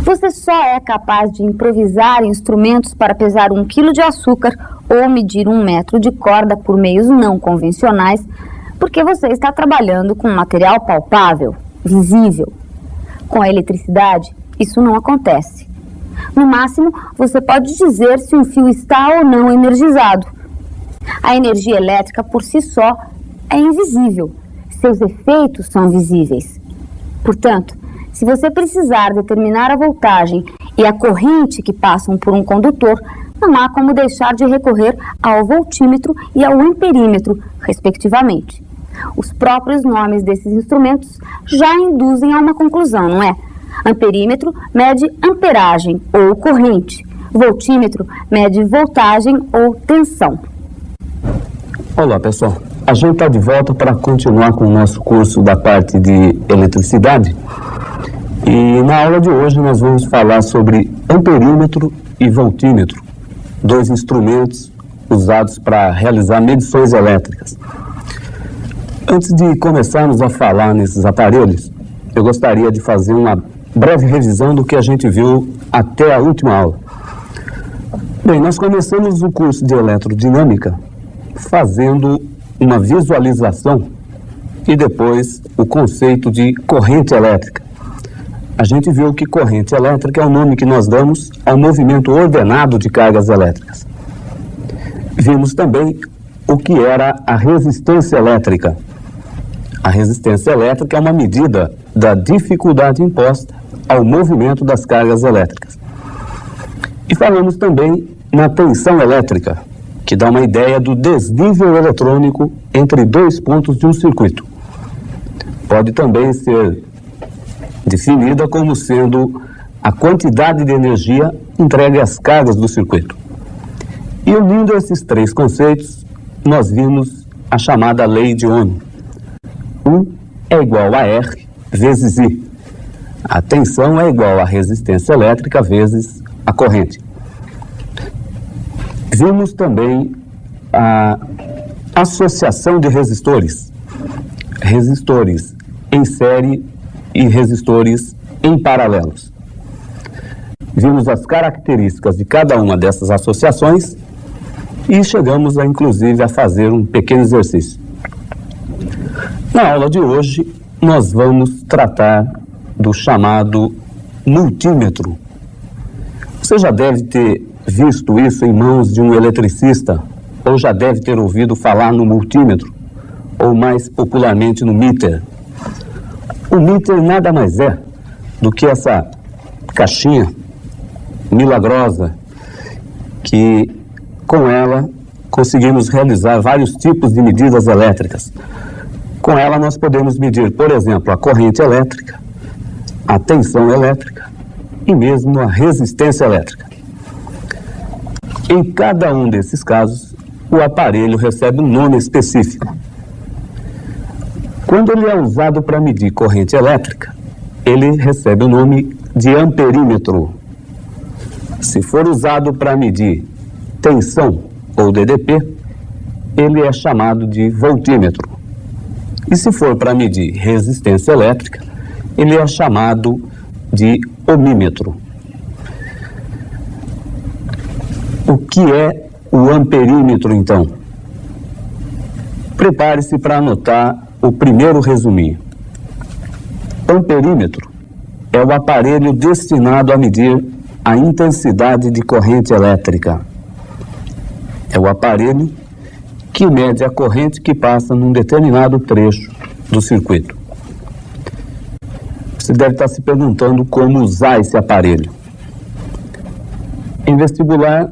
Você só é capaz de improvisar instrumentos para pesar 1 quilo de açúcar ou medir 1 metro de corda por meios não convencionais, porque você está trabalhando com material palpável, visível. Com a eletricidade, isso não acontece. No máximo, você pode dizer se um fio está ou não energizado. A energia elétrica por si só é invisível. Seus efeitos são visíveis. Portanto, se você precisar determinar a voltagem e a corrente que passam por um condutor, não há como deixar de recorrer ao voltímetro e ao amperímetro, respectivamente. Os próprios nomes desses instrumentos já induzem a uma conclusão, não é? Amperímetro mede amperagem ou corrente. Voltímetro mede voltagem ou tensão. Olá, pessoal. A gente está de volta para continuar com o nosso curso da parte de eletricidade. E na aula de hoje nós vamos falar sobre amperímetro e voltímetro, 2 instrumentos usados para realizar medições elétricas. Antes de começarmos a falar nesses aparelhos, eu gostaria de fazer uma breve revisão do que a gente viu até a última aula. Bem, nós começamos o curso de eletrodinâmica fazendo uma visualização e depois o conceito de corrente elétrica. A gente viu que corrente elétrica é o nome que nós damos ao movimento ordenado de cargas elétricas. Vimos também o que era a resistência elétrica. A resistência elétrica é uma medida da dificuldade imposta ao movimento das cargas elétricas. E falamos também na tensão elétrica, que dá uma ideia do desnível eletrônico entre 2 pontos de um circuito. Pode também ser definida como sendo a quantidade de energia entregue às cargas do circuito. E unindo esses 3 conceitos, nós vimos a chamada lei de Ohm. U é igual a R vezes I. A tensão é igual à resistência elétrica vezes a corrente. Vimos também a associação de resistores. Resistores em série e resistores em paralelos. Vimos as características de cada uma dessas associações e chegamos, inclusive, a fazer um pequeno exercício. Na aula de hoje, nós vamos tratar do chamado multímetro. Você já deve ter visto isso em mãos de um eletricista, ou já deve ter ouvido falar no multímetro, ou mais popularmente no meter. O meter nada mais é do que essa caixinha milagrosa que, com ela, conseguimos realizar vários tipos de medidas elétricas. Com ela nós podemos medir, por exemplo, a corrente elétrica, a tensão elétrica e mesmo a resistência elétrica. Em cada um desses casos, o aparelho recebe um nome específico. Quando ele é usado para medir corrente elétrica, ele recebe o nome de amperímetro. Se for usado para medir tensão ou DDP, ele é chamado de voltímetro. E se for para medir resistência elétrica, ele é chamado de ohmímetro. O que é o amperímetro, então? Prepare-se para anotar o primeiro resuminho. Amperímetro é o aparelho destinado a medir a intensidade de corrente elétrica. É o aparelho que mede a corrente que passa num determinado trecho do circuito. Você deve estar se perguntando como usar esse aparelho. Em vestibular,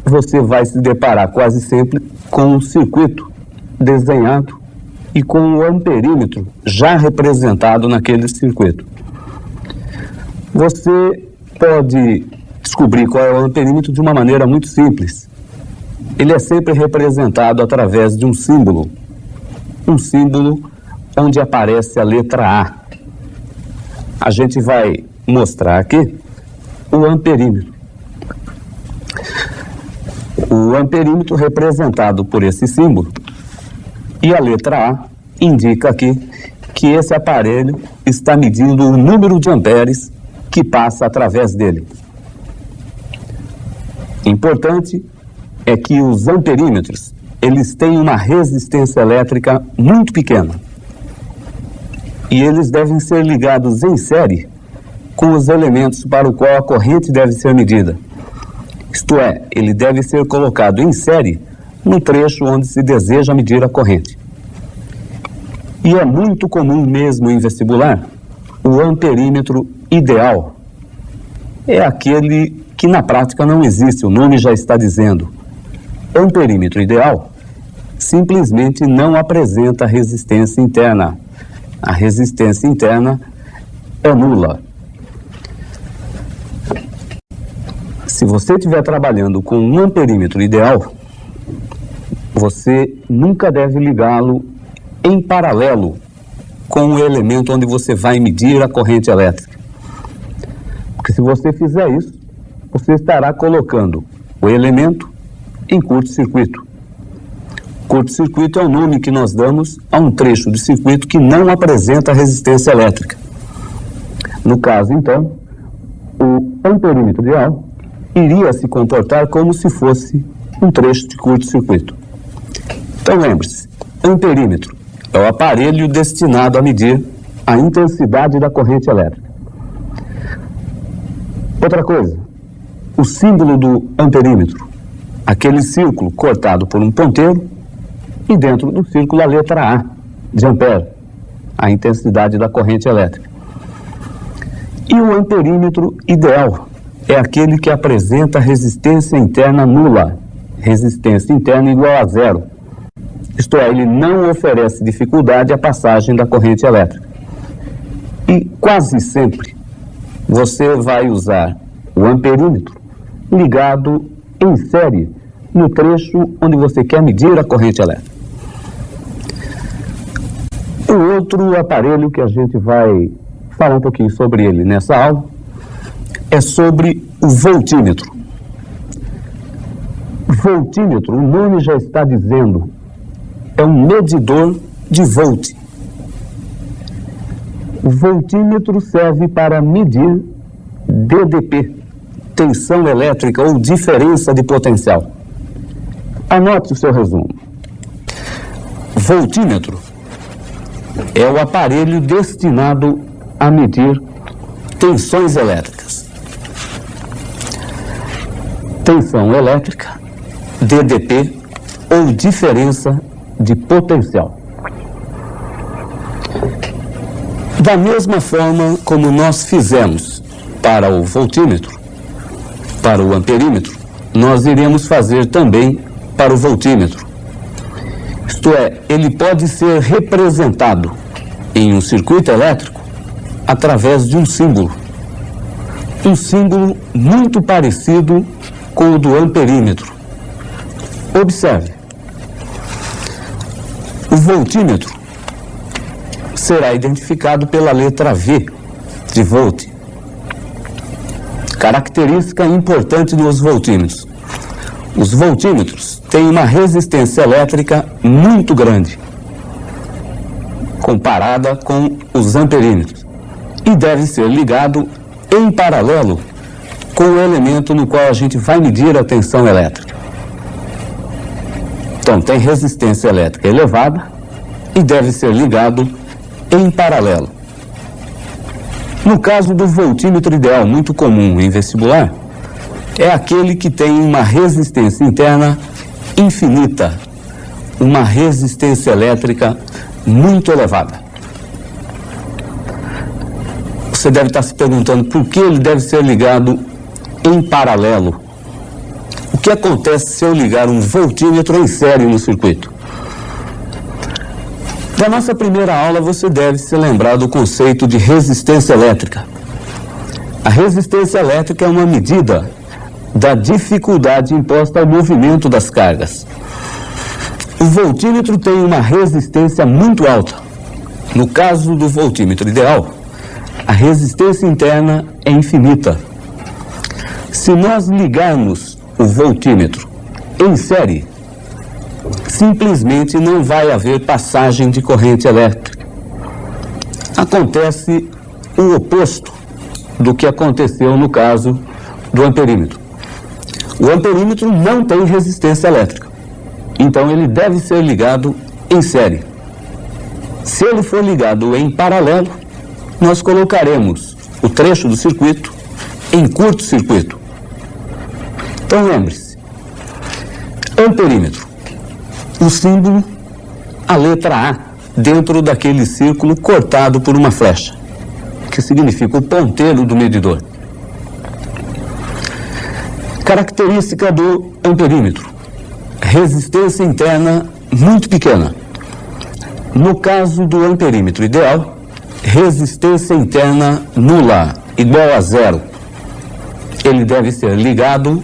você vai se deparar quase sempre com um circuito desenhado e com o amperímetro já representado naquele circuito. Você pode descobrir qual é o amperímetro de uma maneira muito simples. Ele é sempre representado através de um símbolo onde aparece a letra A. A gente vai mostrar aqui o amperímetro. O amperímetro representado por esse símbolo e a letra A indica aqui que esse aparelho está medindo o número de amperes que passa através dele. Importante é que os amperímetros, eles têm uma resistência elétrica muito pequena. E eles devem ser ligados em série com os elementos para o qual a corrente deve ser medida. Isto é, ele deve ser colocado em série no trecho onde se deseja medir a corrente. E é muito comum mesmo em vestibular o amperímetro ideal. É aquele que na prática não existe, o nome já está dizendo. Amperímetro ideal simplesmente não apresenta resistência interna. A resistência interna é nula. Se você estiver trabalhando com um amperímetro ideal, você nunca deve ligá-lo em paralelo com o elemento onde você vai medir a corrente elétrica. Porque se você fizer isso, você estará colocando o elemento em curto-circuito. Curto-circuito é o nome que nós damos a um trecho de circuito que não apresenta resistência elétrica. No caso, então, o amperímetro ideal iria se comportar como se fosse um trecho de curto-circuito. Então lembre-se, amperímetro é o aparelho destinado a medir a intensidade da corrente elétrica. Outra coisa, o símbolo do amperímetro, aquele círculo cortado por um ponteiro e dentro do círculo a letra A de ampere, a intensidade da corrente elétrica. E o amperímetro ideal é aquele que apresenta resistência interna nula, resistência interna igual a zero. Isto é, ele não oferece dificuldade à passagem da corrente elétrica. E quase sempre você vai usar o amperímetro ligado em série no trecho onde você quer medir a corrente elétrica. O outro aparelho que a gente vai falar um pouquinho sobre ele nessa aula é sobre o voltímetro. Voltímetro, o nome já está dizendo, é um medidor de volt. O voltímetro serve para medir DDP, tensão elétrica ou diferença de potencial. Anote o seu resumo. Voltímetro é o aparelho destinado a medir tensões elétricas. Tensão elétrica, DDP ou diferença de potencial. Da mesma forma como nós fizemos para o voltímetro, para o amperímetro, nós iremos fazer também para o voltímetro. Isto é, ele pode ser representado em um circuito elétrico através de um símbolo. Um símbolo muito parecido com o do amperímetro. Observe. O voltímetro será identificado pela letra V de volt. Característica importante dos voltímetros. Os voltímetros têm uma resistência elétrica muito grande, comparada com os amperímetros, e deve ser ligado em paralelo com o elemento no qual a gente vai medir a tensão elétrica. Então, tem resistência elétrica elevada e deve ser ligado em paralelo. No caso do voltímetro ideal, muito comum em vestibular, é aquele que tem uma resistência interna infinita, uma resistência elétrica muito elevada. Você deve estar se perguntando por que ele deve ser ligado em paralelo. O que acontece se eu ligar um voltímetro em série no circuito? Da nossa primeira aula, você deve se lembrar do conceito de resistência elétrica. A resistência elétrica é uma medida da dificuldade imposta ao movimento das cargas. O voltímetro tem uma resistência muito alta. No caso do voltímetro ideal, a resistência interna é infinita. Se nós ligarmos o voltímetro em série, simplesmente não vai haver passagem de corrente elétrica. Acontece o oposto do que aconteceu no caso do amperímetro. O amperímetro não tem resistência elétrica, então ele deve ser ligado em série. Se ele for ligado em paralelo, nós colocaremos o trecho do circuito em curto-circuito. Então lembre-se, amperímetro, o símbolo, a letra A, dentro daquele círculo cortado por uma flecha, que significa o ponteiro do medidor. Característica do amperímetro: resistência interna muito pequena. No caso do amperímetro ideal, resistência interna nula, igual a zero. Ele deve ser ligado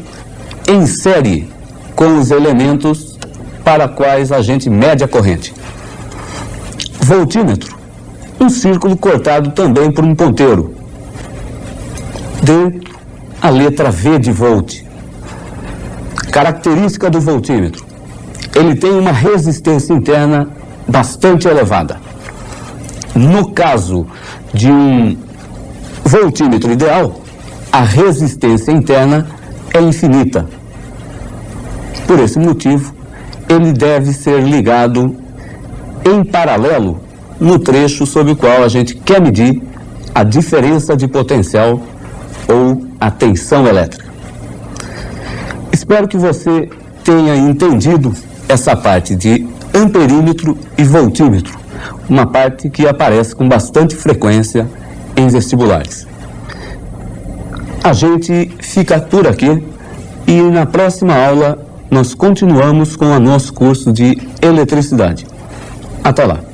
em série com os elementos para quais a gente mede a corrente. Voltímetro, um círculo cortado também por um ponteiro. Dentro, a letra V de volt. Característica do voltímetro: ele tem uma resistência interna bastante elevada. No caso de um voltímetro ideal, a resistência interna é infinita. Por esse motivo, ele deve ser ligado em paralelo no trecho sobre o qual a gente quer medir a diferença de potencial ou a tensão elétrica. Espero que você tenha entendido essa parte de amperímetro e voltímetro, uma parte que aparece com bastante frequência em vestibulares. A gente fica por aqui e na próxima aula nós continuamos com o nosso curso de eletricidade. Até lá!